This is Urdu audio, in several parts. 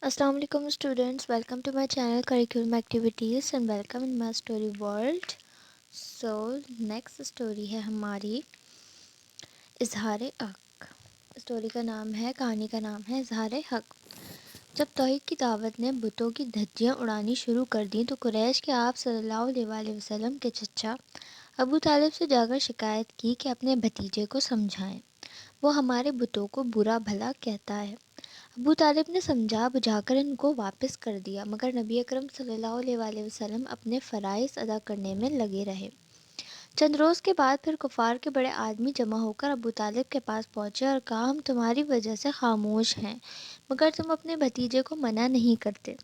السلام علیکم students, welcome to my channel curriculum activities and welcome in my story world. So next story ہے ہماری اظہار حق. اسٹوری کا نام ہے، کہانی کا نام ہے اظہار حق. جب توحید کی دعوت نے بتوں کی دھجیاں اڑانی شروع کر دیں تو قریش کے آپ صلی اللہ علیہ وآلہ وسلم کے چچا ابو طالب سے جا کر شکایت کی کہ اپنے بھتیجے کو سمجھائیں، وہ ہمارے بتوں کو برا بھلا کہتا ہے. ابو طالب نے سمجھا بجھا کر ان کو واپس کر دیا، مگر نبی اکرم صلی اللہ علیہ وآلہ وسلم اپنے فرائض ادا کرنے میں لگے رہے. چند روز کے بعد پھر کفار کے بڑے آدمی جمع ہو کر ابو طالب کے پاس پہنچے اور کہا، ہم تمہاری وجہ سے خاموش ہیں مگر تم اپنے بھتیجے کو منع نہیں کرتے.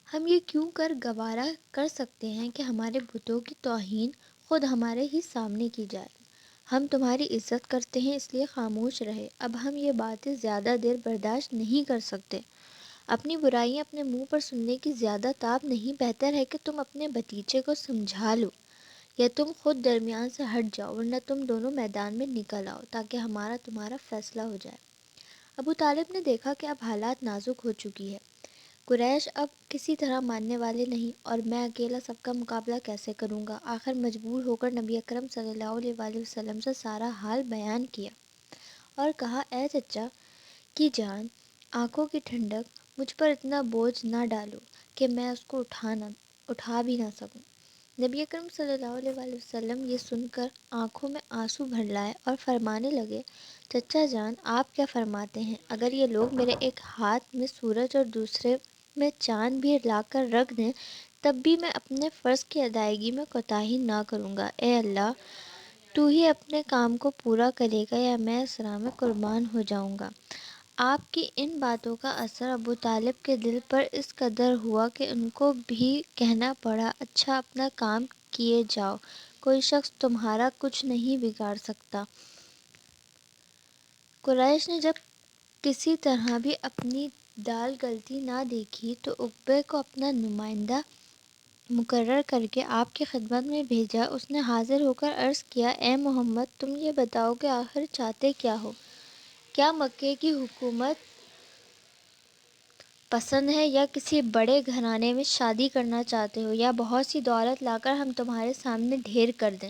ہم یہ کیوں کر گوارا کر سکتے ہیں کہ ہمارے بتوں کی توہین خود ہمارے ہی سامنے کی جائے. ہم تمہاری عزت کرتے ہیں اس لیے خاموش رہے. اب ہم یہ باتیں زیادہ دیر برداشت نہیں کر سکتے. اپنی برائیاں اپنے منہ پر سننے کی زیادہ تاب نہیں. بہتر ہے کہ تم اپنے بھتیجے کو سمجھا لو یا تم خود درمیان سے ہٹ جاؤ، ورنہ تم دونوں میدان میں نکل آؤ تاکہ ہمارا تمہارا فیصلہ ہو جائے. ابو طالب نے دیکھا کہ اب حالات نازک ہو چکی ہے. قریش اب کسی طرح ماننے والے نہیں اور میں اکیلا سب کا مقابلہ کیسے کروں گا. آخر مجبور ہو کر نبی اکرم صلی اللہ علیہ وآلہ وسلم سے سارا حال بیان کیا اور کہا، اے چچا کی جان، آنکھوں کی ٹھنڈک، مجھ پر اتنا بوجھ نہ ڈالو کہ میں اس کو اٹھا بھی نہ سکوں. نبی اکرم صلی اللہ علیہ وآلہ وسلم یہ سن کر آنکھوں میں آنسو بھر لائے اور فرمانے لگے، چچا جان آپ کیا فرماتے ہیں؟ اگر یہ لوگ میرے ایک ہاتھ میں سورج اور دوسرے میں چاند بھی لا کر رکھ دیں تب بھی میں اپنے فرض کی ادائیگی میں کوتاہی نہ کروں گا. اے اللہ، تو ہی اپنے کام کو پورا کرے گا یا میں اس راہ میں قربان ہو جاؤں گا. آپ کی ان باتوں کا اثر ابو طالب کے دل پر اس قدر ہوا کہ ان کو بھی کہنا پڑا، اچھا اپنا کام کیے جاؤ، کوئی شخص تمہارا کچھ نہیں بگاڑ سکتا. قریش نے جب کسی طرح بھی اپنی دال گلتی نہ دیکھی تو عقبہ کو اپنا نمائندہ مقرر کر کے آپ کی خدمت میں بھیجا. اس نے حاضر ہو کر عرض کیا، اے محمد، تم یہ بتاؤ کہ آخر چاہتے کیا ہو؟ کیا مکے کی حکومت پسند ہے یا کسی بڑے گھرانے میں شادی کرنا چاہتے ہو یا بہت سی دولت لا کر ہم تمہارے سامنے ڈھیر کر دیں؟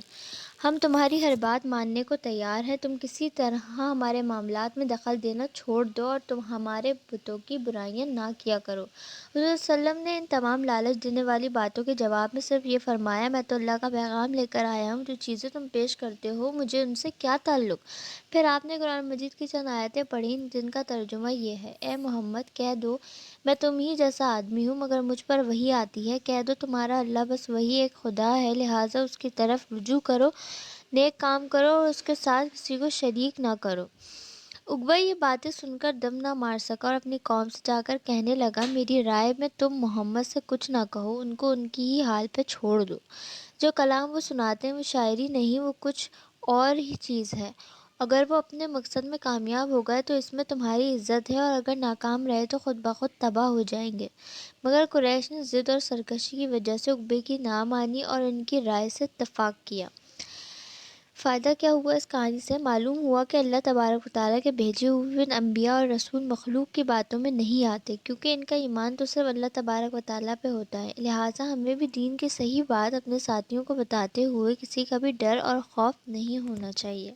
ہم تمہاری ہر بات ماننے کو تیار ہیں. تم کسی طرح ہمارے معاملات میں دخل دینا چھوڑ دو اور تم ہمارے بتوں کی برائیاں نہ کیا کرو. حضور صلی اللہ علیہ وسلم نے ان تمام لالچ دینے والی باتوں کے جواب میں صرف یہ فرمایا، میں تو اللہ کا پیغام لے کر آیا ہوں، جو چیزیں تم پیش کرتے ہو مجھے ان سے کیا تعلق؟ پھر آپ نے قرآن مجید کی چند آیتیں پڑھیں جن کا ترجمہ یہ ہے، اے محمد کہہ دو میں تم ہی جیسا آدمی ہوں مگر مجھ پر وحی آتی ہے. کہہ دو تمہارا اللہ بس وہی ایک خدا ہے، لہٰذا اس کی طرف رجوع کرو، نیک کام کرو اور اس کے ساتھ کسی کو شریک نہ کرو. عقبہ یہ باتیں سن کر دم نہ مار سکا اور اپنی قوم سے جا کر کہنے لگا، میری رائے میں تم محمد سے کچھ نہ کہو، ان کو ان کی ہی حال پہ چھوڑ دو. جو کلام وہ سناتے ہیں وہ شاعری نہیں، وہ کچھ اور ہی چیز ہے. اگر وہ اپنے مقصد میں کامیاب ہو گئے تو اس میں تمہاری عزت ہے اور اگر ناکام رہے تو خود بخود تباہ ہو جائیں گے. مگر قریش نے ضد اور سرکشی کی وجہ سے عقبہ کی نہ مانی اور ان کی رائے سے اتفاق کیا. فائدہ کیا ہوا اس کہانی سے؟ معلوم ہوا کہ اللہ تبارک و تعالیٰ کے بھیجے ہوئے انبیاء اور رسول مخلوق کی باتوں میں نہیں آتے، کیونکہ ان کا ایمان تو صرف اللہ تبارک و تعالیٰ پہ ہوتا ہے. لہٰذا ہمیں بھی دین کی صحیح بات اپنے ساتھیوں کو بتاتے ہوئے کسی کا بھی ڈر اور خوف نہیں ہونا چاہیے.